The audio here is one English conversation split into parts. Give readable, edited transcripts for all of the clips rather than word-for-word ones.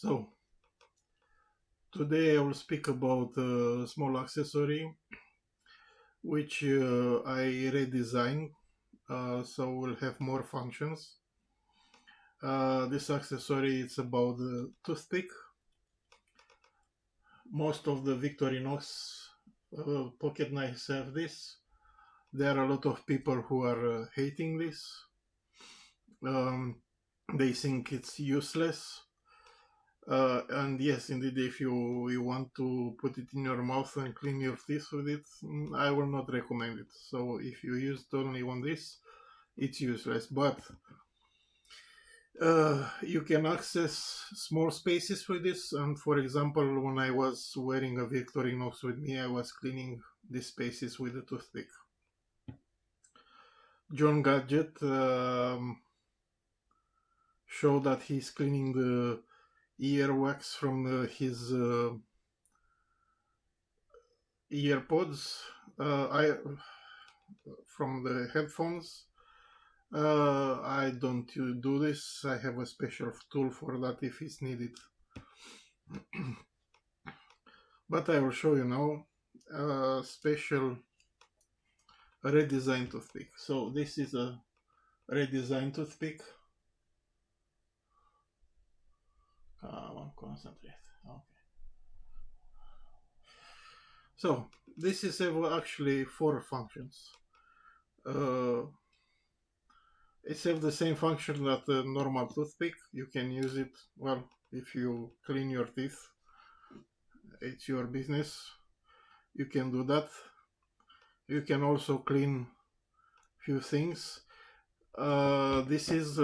So today I will speak about a small accessory which I redesigned, so will have more functions. This accessory is about the toothpick. Most of the Victorinox pocket knives have this. There are a lot of people who are hating this. Um, they think it's useless. And yes, indeed, if you want to put it in your mouth and clean your teeth with it, I will not recommend it. So if you use it only on this, it's useless. But you can access small spaces with this. And for example, when I was wearing a Victorinox with me, I was cleaning these spaces with a toothpick. John Gadget showed that he's cleaning the earwax from his earpods, from the headphones. I don't do this. I have a special tool for that if it's needed. But I will show you now a special redesign toothpick. So this is a redesign toothpick. Come on, concentrate. Okay. So this is actually 4 functions. It has the same function that a normal toothpick. You can use it, well, if you clean your teeth, it's your business. You can do that. You can also clean few things. This is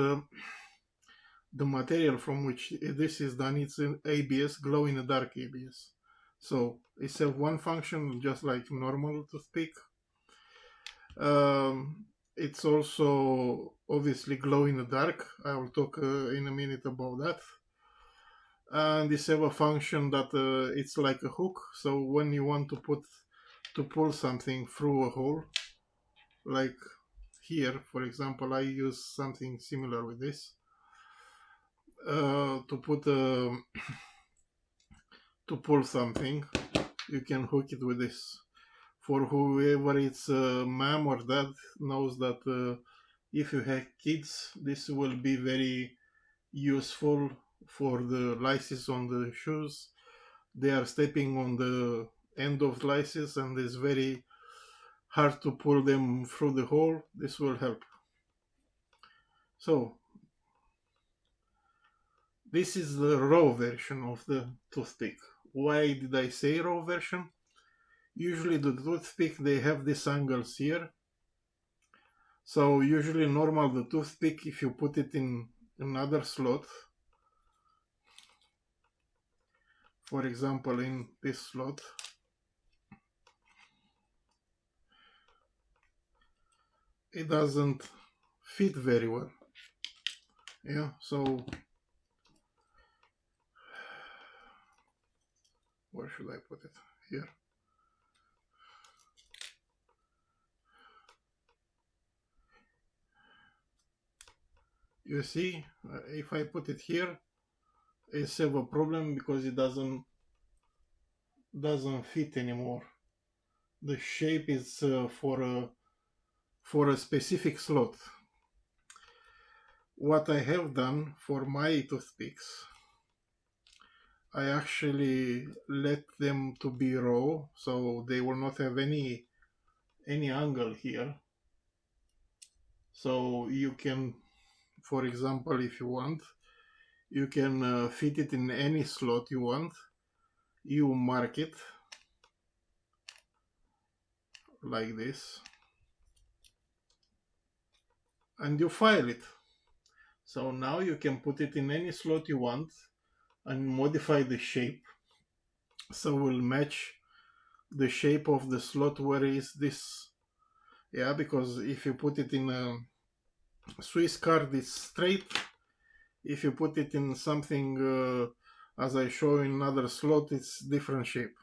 the material from which this is done. It's an ABS, glow in the dark ABS. So it's have one function just like normal toothpick. It's also obviously glow in the dark. I will talk in a minute about that. And this have a function that it's like a hook. So when you want to pull something through a hole, like here, for example, I use something similar with this to pull something. You can hook it with this. For whoever it's mom or dad knows that if you have kids, this will be very useful for the laces on the shoes. They are stepping on the end of laces and it's very hard to pull them through the hole. This will help. So this is the raw version of the toothpick. Why did I say raw version? Usually the toothpick, they have these angles here. So usually normal the toothpick, if you put it in another slot, for example in this slot, it doesn't fit very well. Yeah, so where should I put it? Here. You see, if I put it here, it's have a problem because it doesn't fit anymore. The shape is for a specific slot. What I have done for my toothpicks, I actually let them to be raw, so they will not have any angle here. So you can, for example, if you want, you can fit it in any slot you want. You mark it like this and you file it. So now you can put it in any slot you want and modify the shape so it will match the shape of the slot where is this. Yeah, because if you put it in a Swiss card, it's straight. If you put it in something as I show in another slot, it's different shape.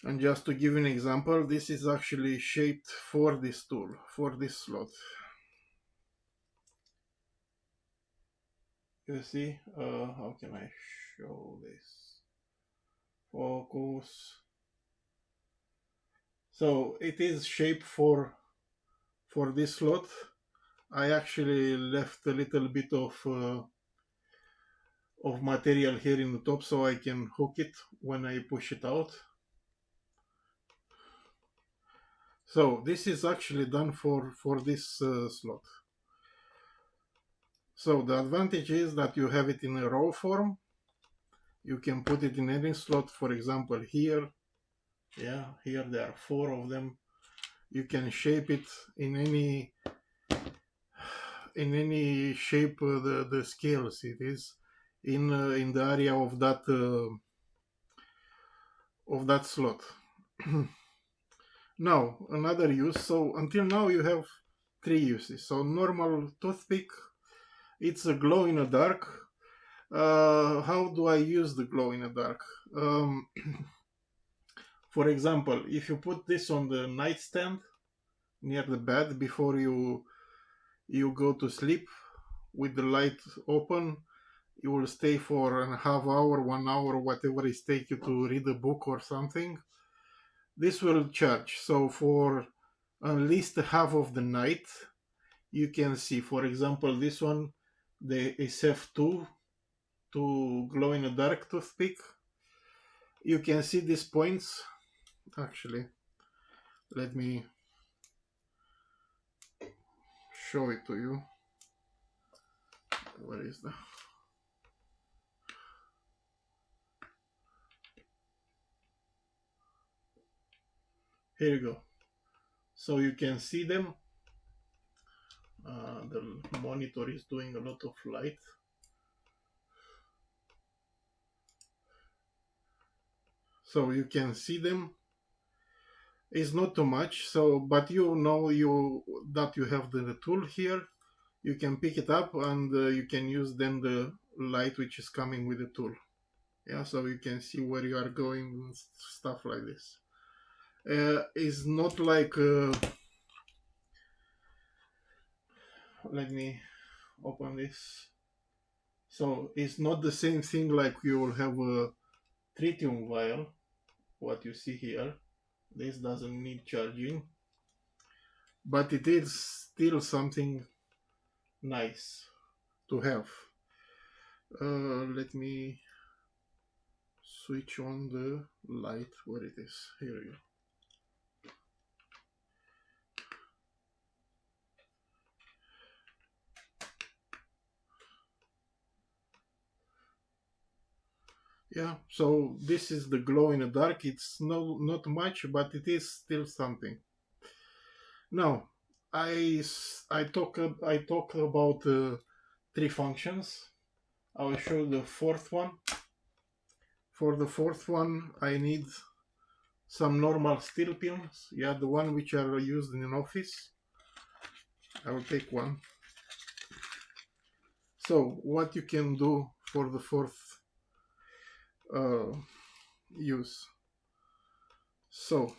And just to give you an example, this is actually shaped for this tool, for this slot. You see, how can I show this? Focus. So it is shaped for this slot. I actually left a little bit of material here in the top so I can hook it when I push it out. So this is actually done for this slot. So the advantage is that you have it in a row form. You can put it in any slot, for example here. Yeah, here there are 4 of them. You can shape it in any shape the scales it is in the area of that slot. Now another use. So until now you have 3 uses. So normal toothpick, it's a glow in the dark. How do I use the glow in the dark? For example, if you put this on the nightstand near the bed before you go to sleep with the light open, you will stay for a half hour, 1 hour, whatever it takes you to read a book or something. This will charge. So for at least half of the night, you can see, for example, this one, the SF2 to glow in the dark toothpick. You can see these points. Actually, let me show it to you. Where is the... Here you go. So you can see them. The monitor is doing a lot of light. So you can see them. It's not too much, so but you know that you have the tool here. You can pick it up and you can use then the light which is coming with the tool. Yeah, so you can see where you are going and stuff like this. It's not like let me open this. So it's not the same thing like you will have a tritium vial, what you see here. This doesn't need charging, but it is still something nice to have. Let me switch on the light where it is. Here you go. Yeah, so this is the glow in the dark. It's not much, but it is still something. Now, I talk about 3 functions. I will show the 4th one. For the 4th one, I need some normal steel pins. Yeah, the one which are used in an office. I will take one. So what you can do for the 4th use. So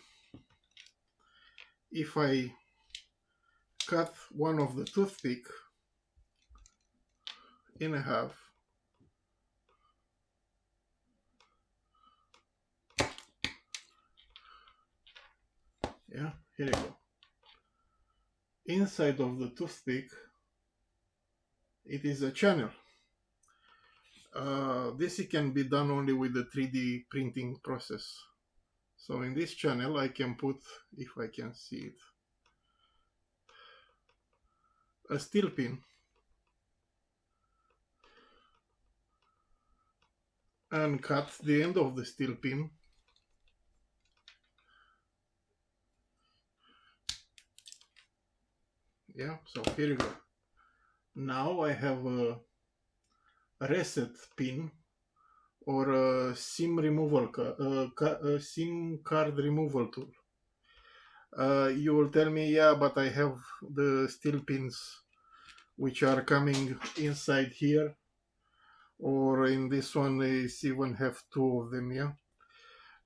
if I cut one of the toothpick in half, yeah, here you go. Inside of the toothpick, it is a channel. This can be done only with the 3D printing process. So in this channel I can put, if I can see it, a steel pin and cut the end of the steel pin. Yeah, so here you go. Now I have a reset pin or a SIM removal SIM card removal tool. You will tell me, yeah, but I have the steel pins which are coming inside here, or in this one is even have 2 of them. Yeah,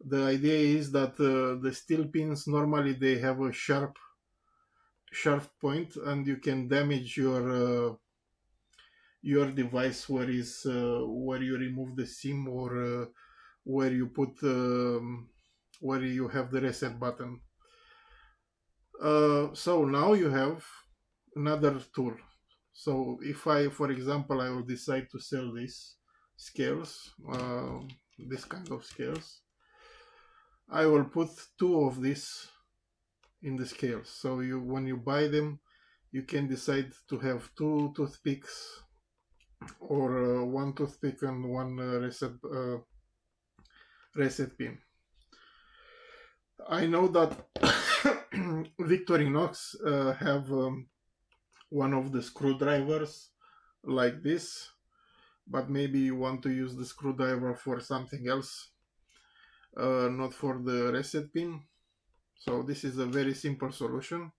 the idea is that the steel pins normally they have a sharp point and you can damage your device where you remove the SIM, or where you put where you have the reset button. So now you have another tool. So if I, for example, I will decide to sell these scales, this kind of scales, I will put two of these in the scales. So when you buy them, you can decide to have two toothpicks, or one toothpick and one reset pin. I know that Victorinox have one of the screwdrivers like this, but maybe you want to use the screwdriver for something else, not for the reset pin. So this is a very simple solution.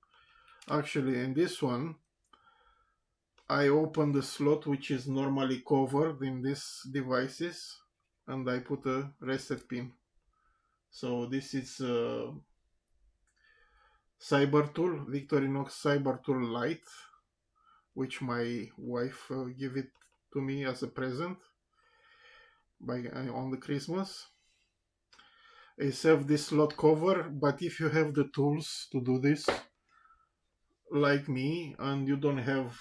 Actually, in this one, I open the slot which is normally covered in these devices, and I put a reset pin. So this is Cyber Tool, Victorinox Cyber Tool Lite, which my wife gave it to me as a present on the Christmas. I have this slot cover, but if you have the tools to do this, like me, and you don't have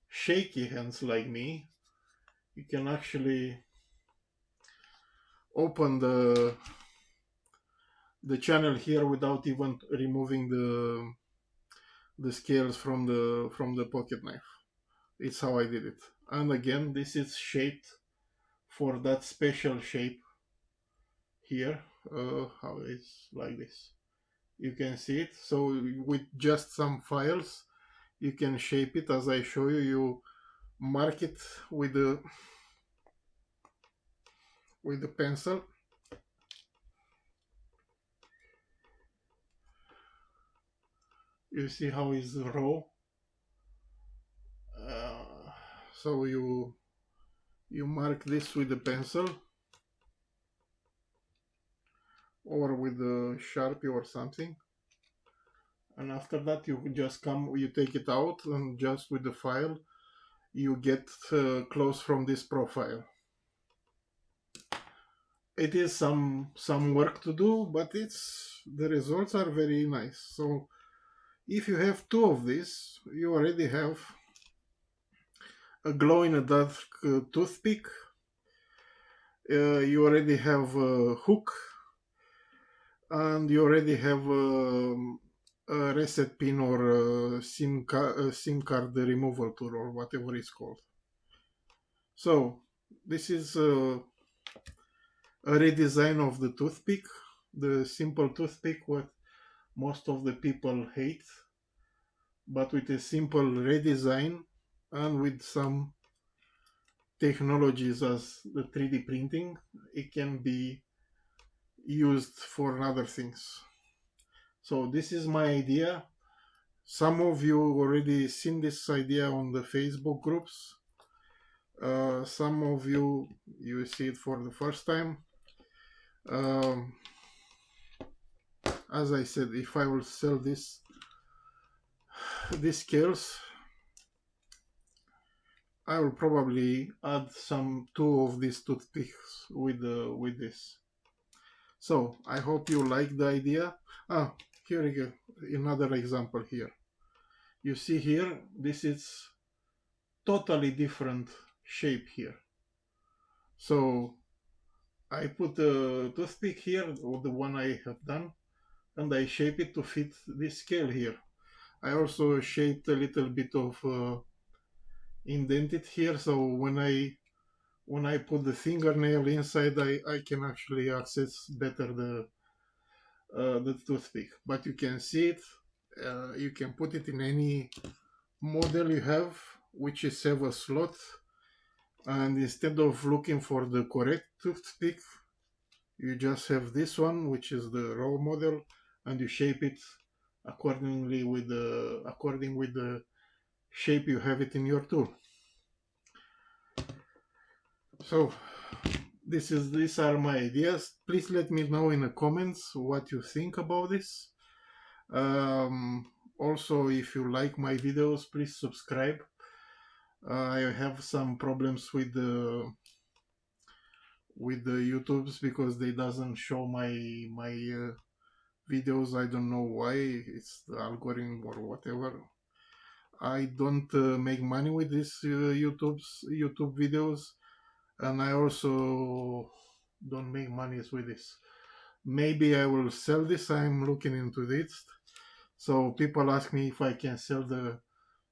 shaky hands like me, you can actually open the channel here without even removing the scales from the pocket knife. It's how I did it. And again, this is shaped for that special shape here. How it's like this. You can see it. So with just some files, you can shape it as I show you. You mark it with the pencil. You see how it's raw. So you mark this with the pencil, or with the Sharpie or something, and after that you take it out, and just with the file you get close from this profile. It is some work to do, but the results are very nice. So if you have two of these, you already have a glow-in-the-dark toothpick, you already have a hook, and you already have a reset pin, or a SIM card removal tool, or whatever it's called. So this is a redesign of the toothpick, the simple toothpick what most of the people hate, but with a simple redesign and with some technologies as the 3D printing, it can be used for other things. So this is my idea. Some of you already seen this idea on the Facebook groups. Some of you see it for the first time. As I said, if I will sell these scales, I will probably add two of these toothpicks with this. So I hope you like the idea. Here you go, another example here. You see here, this is totally different shape here. So I put a toothpick here, or the one I have done, and I shape it to fit this scale here. I also shaped a little bit of indented here, so when I put the fingernail inside, I can actually access better the toothpick. But you can see it. You can put it in any model you have, which is have a slot, and instead of looking for the correct toothpick, you just have this one, which is the raw model, and you shape it accordingly with the shape you have it in your tool. So these are my ideas. Please let me know in the comments what you think about this. Also, if you like my videos, please subscribe. I have some problems with the YouTube's because they doesn't show my videos. I don't know why. It's the algorithm or whatever. I don't make money with these YouTube videos, and I also don't make money with this. Maybe I will sell this. I'm looking into this. So people ask me if I can sell the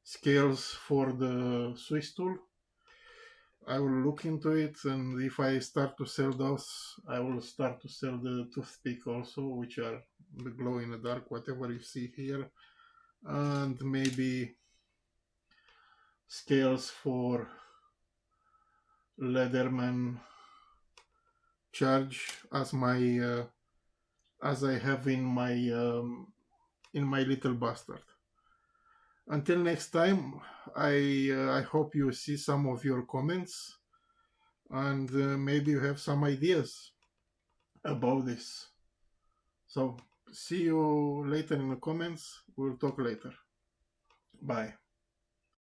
scales for the Swiss tool. I will look into it, and if I start to sell those, I will start to sell the toothpick also, which are the glow in the dark, whatever you see here, and maybe scales for Leatherman charge as my as I have in my little bastard. Until next time, I hope you see some of your comments, and maybe you have some ideas about this. So see you later in the comments. We'll talk later. Bye.